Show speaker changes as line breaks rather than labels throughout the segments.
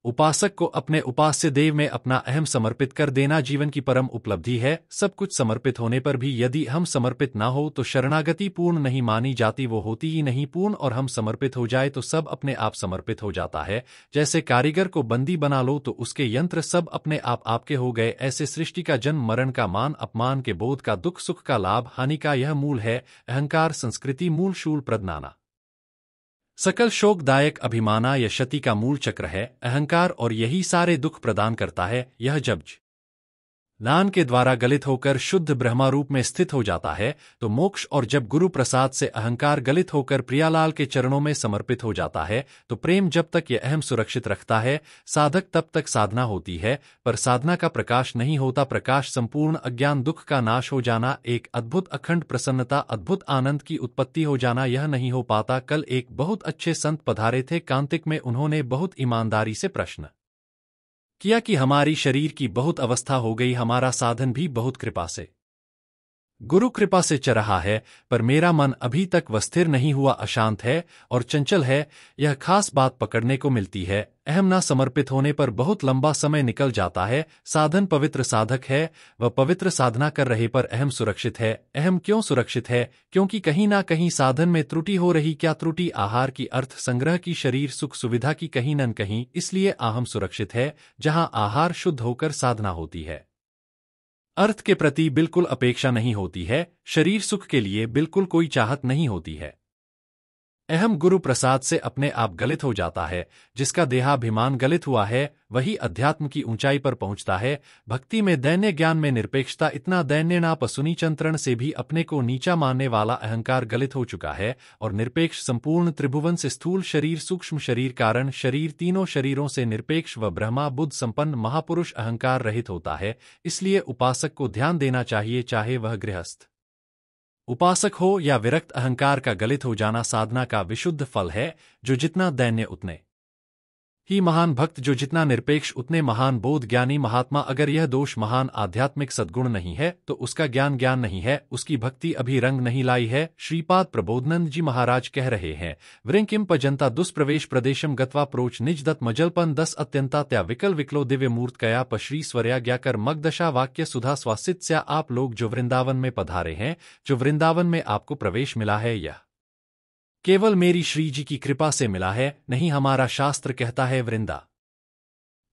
उपासक को अपने उपास्य देव में अपना अहम समर्पित कर देना जीवन की परम उपलब्धि है। सब कुछ समर्पित होने पर भी यदि हम समर्पित ना हो तो शरणागति पूर्ण नहीं मानी जाती, वो होती ही नहीं पूर्ण। और हम समर्पित हो जाए तो सब अपने आप समर्पित हो जाता है। जैसे कारीगर को बंदी बना लो तो उसके यंत्र सब अपने आप आपके हो गए, ऐसे सृष्टि का जन्म मरण का मान अपमान के बोध का दुख सुख का लाभ हानि का यह मूल है। अहंकार संस्कृति मूल शूल प्रदनाना सकल शोकदायक अभिमाना यह क्षति का मूल चक्र है। अहंकार और यही सारे दुख प्रदान करता है। यह जब ज्ञान के द्वारा गलित होकर शुद्ध ब्रह्मा रूप में स्थित हो जाता है तो मोक्ष, और जब गुरु प्रसाद से अहंकार गलित होकर प्रियालाल के चरणों में समर्पित हो जाता है तो प्रेम जब तक यह अहम सुरक्षित रखता है साधक तब तक साधना होती है। पर साधना का प्रकाश नहीं होता प्रकाश, संपूर्ण अज्ञान दुख का नाश हो जाना, एक अद्भुत अखंड प्रसन्नता, अद्भुत आनंद की उत्पत्ति हो जाना, यह नहीं हो पाता। कल एक बहुत अच्छे संत पधारे थे कांतिक में, उन्होंने बहुत ईमानदारी से प्रश्न किया कि हमारी शरीर की बहुत अवस्था हो गई, हमारा साधन भी बहुत कृपा से गुरु कृपा से चल रहा है, पर मेरा मन अभी तक स्थिर नहीं हुआ, अशांत है और चंचल है। यह खास बात पकड़ने को मिलती है। अहम ना समर्पित होने पर बहुत लंबा समय निकल जाता है। साधन पवित्र साधक है, वह पवित्र साधना कर रहे पर अहम सुरक्षित है। अहम क्यों सुरक्षित है? क्योंकि कहीं ना कहीं साधन में त्रुटि हो रही। क्या त्रुटि? आहार की, अर्थ संग्रह की, शरीर सुख सुविधा की, कहीं न कहीं। इसलिए अहम सुरक्षित है। जहां आहार शुद्ध होकर साधना होती है, अर्थ के प्रति बिल्कुल अपेक्षा नहीं होती है, शरीर सुख के लिए बिल्कुल कोई चाहत नहीं होती है। अहम गुरु प्रसाद से अपने आप गलित हो जाता है। जिसका देहाभिमान गलित हुआ है वही अध्यात्म की ऊंचाई पर पहुंचता है। भक्ति में दैन्य, ज्ञान में निरपेक्षता, इतना दैन्य ना पसुनी चंत्रण से भी अपने को नीचा मानने वाला अहंकार गलित हो चुका है और निरपेक्ष संपूर्ण त्रिभुवन से स्थूल शरीर, सूक्ष्म शरीर, कारण शरीर, तीनों शरीरों से निरपेक्ष व ब्रह्मा बुद्ध संपन्न महापुरुष अहंकार रहित होता है। इसलिए उपासक को ध्यान देना चाहिए, चाहे वह गृहस्थ उपासक हो या विरक्त। अहंकार का गलित हो जाना साधना का विशुद्ध फल है। जो जितना दैन्य उतने ही महान, भक्त जो जितना निरपेक्ष उतने महान, बोध ज्ञानी महात्मा। अगर यह दोष महान आध्यात्मिक सद्गुण नहीं है तो उसका ज्ञान ज्ञान नहीं है, उसकी भक्ति अभी रंग नहीं लाई है। श्रीपाद प्रबोधानंद जी महाराज कह रहे हैं, वृंकिम पजंता दुष्प्रवेश प्रदेशम गत्वा प्रोच निज दत्त मजलपन 10 अत्यंता त्या विकल विकलो दिव्य मूर्त कया पश्री स्वरया ज्ञाकर मगदशा वाक्य सुधा स्वासित्या। आप लोग जो वृंदावन में पधारे हैं, जो वृंदावन में आपको प्रवेश मिला है, यह केवल मेरी श्री जी की कृपा से मिला है, नहीं हमारा शास्त्र कहता है वृंदा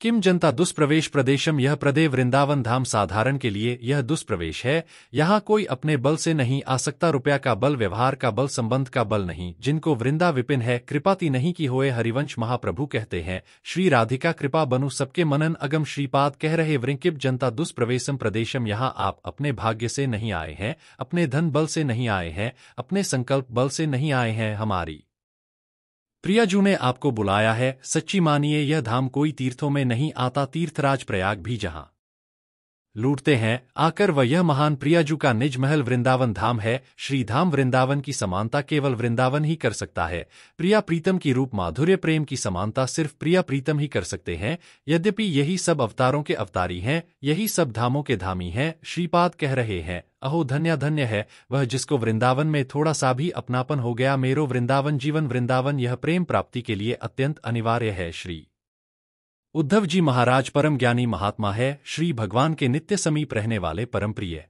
किम जनता दुष्प्रवेश प्रदेशम। यह प्रदे वृंदावन धाम साधारण के लिए यह दुष्प्रवेश है। यहाँ कोई अपने बल से नहीं आ सकता, रुपया का बल, व्यवहार का बल, संबंध का बल नहीं। जिनको वृंदा विपिन है, कृपाति नहीं की होए। हरिवंश महाप्रभु कहते हैं, श्री राधिका कृपा बनु सबके मनन अगम। श्रीपाद कह रहे, वृंकिप जनता दुष्प्रवेशम प्रदेशम। यहाँ आप अपने भाग्य से नहीं आए हैं, अपने धन बल से नहीं आए हैं, अपने संकल्प बल से नहीं आए हैं, हमारी प्रियाजू ने आपको बुलाया है। सच्ची मानिए, यह धाम कोई तीर्थों में नहीं आता, तीर्थराज प्रयाग भी जहां लूटते हैं आकर, वह यह महान प्रियाजू का निज महल वृंदावन धाम है। श्रीधाम वृंदावन की समानता केवल वृंदावन ही कर सकता है। प्रिया प्रीतम की रूप माधुर्य प्रेम की समानता सिर्फ प्रिया प्रीतम ही कर सकते हैं। यद्यपि यही सब अवतारों के अवतारी हैं, यही सब धामों के धामी हैं। श्रीपाद कह रहे हैं, अहो धन्य धन्य है वह जिसको वृंदावन में थोड़ा सा भी अपनापन हो गया। मेरो वृंदावन जीवन वृंदावन यह प्रेम प्राप्ति के लिए अत्यंत अनिवार्य है। श्री उद्धव जी महाराज परम ज्ञानी महात्मा है, श्री भगवान के नित्य समीप रहने वाले परम प्रिय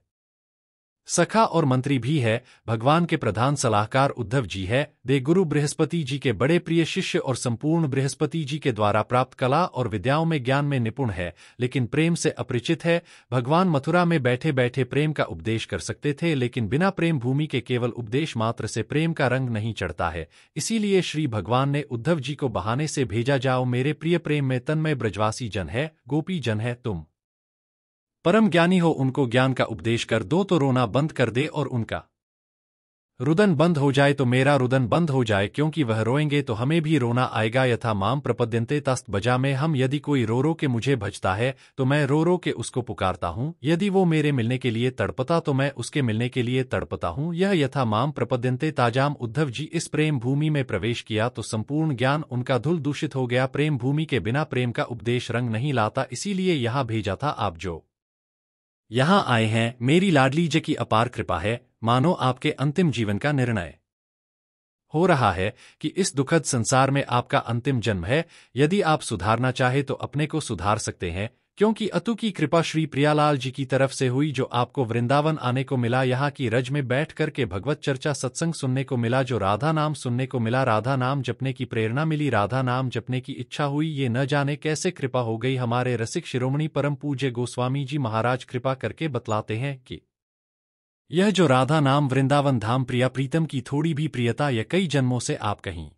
सखा और मंत्री भी है। भगवान के प्रधान सलाहकार उद्धव जी है। दे गुरु बृहस्पति जी के बड़े प्रिय शिष्य और संपूर्ण बृहस्पति जी के द्वारा प्राप्त कला और विद्याओं में ज्ञान में निपुण है, लेकिन प्रेम से अपरिचित है। भगवान मथुरा में बैठे बैठे प्रेम का उपदेश कर सकते थे, लेकिन बिना प्रेम भूमि के केवल उपदेश मात्र से प्रेम का रंग नहीं चढ़ता है। इसीलिए श्री भगवान ने उद्धव जी को बहाने से भेजा, जाओ मेरे प्रिय प्रेम में तन्मय ब्रजवासी जन है, गोपी जन है, तुम परम ज्ञानी हो, उनको ज्ञान का उपदेश कर दो तो रोना बंद कर दे और उनका रुदन बंद हो जाए तो मेरा रुदन बंद हो जाए, क्योंकि वह रोएंगे तो हमें भी रोना आएगा। यथा माम प्रपद्यन्ते तस्त बजा में हम, यदि कोई रो रो के मुझे भजता है तो मैं रो रो के उसको पुकारता हूँ। यदि वो मेरे मिलने के लिए तड़पता तो मैं उसके मिलने के लिए तड़पता हूँ। यह यथा माम प्रपद्यन्ते ताजाम। उद्धव जी इस प्रेम भूमि में प्रवेश किया तो संपूर्ण ज्ञान उनका धूल दूषित हो गया। प्रेम भूमि के बिना प्रेम का उपदेश रंग नहीं लाता, इसीलिए यहाँ भेजा था। आप जो यहाँ आए हैं, मेरी लाडली जी की अपार कृपा है। मानो आपके अंतिम जीवन का निर्णय हो रहा है कि इस दुखद संसार में आपका अंतिम जन्म है। यदि आप सुधारना चाहे तो अपने को सुधार सकते हैं, क्योंकि अतु की कृपा श्री प्रियालाल जी की तरफ से हुई, जो आपको वृंदावन आने को मिला, यहाँ की रज में बैठ कर के भगवत चर्चा सत्संग सुनने को मिला, जो राधा नाम सुनने को मिला, राधा नाम जपने की प्रेरणा मिली, राधा नाम जपने की इच्छा हुई। ये न जाने कैसे कृपा हो गई। हमारे रसिक शिरोमणि परम पूज्य गोस्वामी जी महाराज कृपा करके बतलाते हैं कि यह जो राधा नाम वृंदावन धाम प्रिया प्रीतम की थोड़ी भी प्रियता, यह कई जन्मों से आप कहीं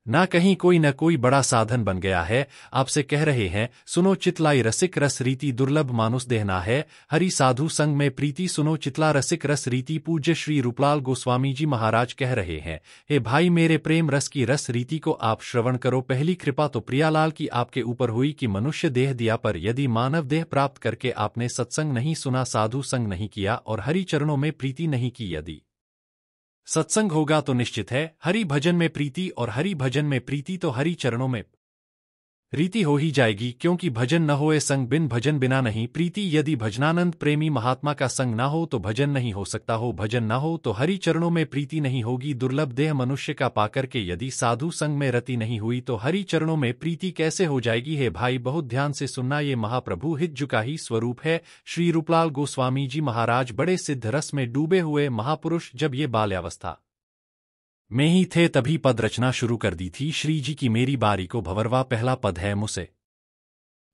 ना कहीं कोई न कोई बड़ा साधन बन गया है। आपसे कह रहे हैं, सुनो चितलाई रसिक रस रीति दुर्लभ मानुष देहना है, हरि साधु संग में प्रीति, सुनो चितला रसिक रस रीति। पूज्य श्री रूपलाल गोस्वामी जी महाराज कह रहे हैं, हे भाई मेरे प्रेम रस की रस रीति को आप श्रवण करो। पहली कृपा तो प्रियालाल की आपके ऊपर हुई कि मनुष्य देह दिया, पर यदि मानव देह प्राप्त करके आपने सत्संग नहीं सुना, साधु संग नहीं किया और हरि चरणों में प्रीति नहीं की, यदि सत्संग होगा तो निश्चित है हरि भजन में प्रीति, और हरि भजन में प्रीति तो हरि चरणों में रीति हो ही जाएगी, क्योंकि भजन न होए संग, बिन भजन बिना नहीं प्रीति। यदि भजनानंद प्रेमी महात्मा का संग ना हो तो भजन नहीं हो सकता, हो भजन ना हो तो हरि चरणों में प्रीति नहीं होगी। दुर्लभ देह मनुष्य का पाकर के यदि साधु संग में रति नहीं हुई तो हरि चरणों में प्रीति कैसे हो जाएगी। हे भाई बहुत ध्यान से सुनना, ये महाप्रभु हित जुका ही स्वरूप है। श्री रूपलाल गोस्वामी जी महाराज बड़े सिद्ध रस में डूबे हुए महापुरुष, जब ये बाल्यावस्था में ही थे तभी पद रचना शुरू कर दी थी। श्री जी की मेरी बारी को भंवरवा पहला पद है, मुझसे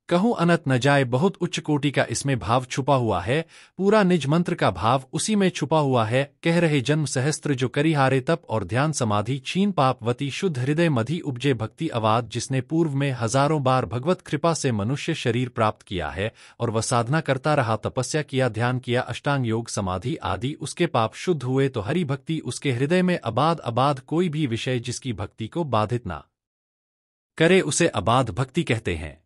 कहूँ अनत न जाए, बहुत उच्च कोटि का इसमें भाव छुपा हुआ है। पूरा निज मंत्र का भाव उसी में छुपा हुआ है। कह रहे जन्म सहस्त्र जो करी हारे तप और ध्यान समाधि, छीन पापवती शुद्ध हृदय मधि उपजे भक्ति अवाद। जिसने पूर्व में हजारों बार भगवत कृपा से मनुष्य शरीर प्राप्त किया है और वह साधना करता रहा, तपस्या किया, ध्यान किया, अष्टांग योग समाधि आदि, उसके पाप शुद्ध हुए तो हरि भक्ति उसके हृदय में अबाध अबाध। कोई भी विषय जिसकी भक्ति को बाधित ना करे उसे अबाध भक्ति कहते हैं।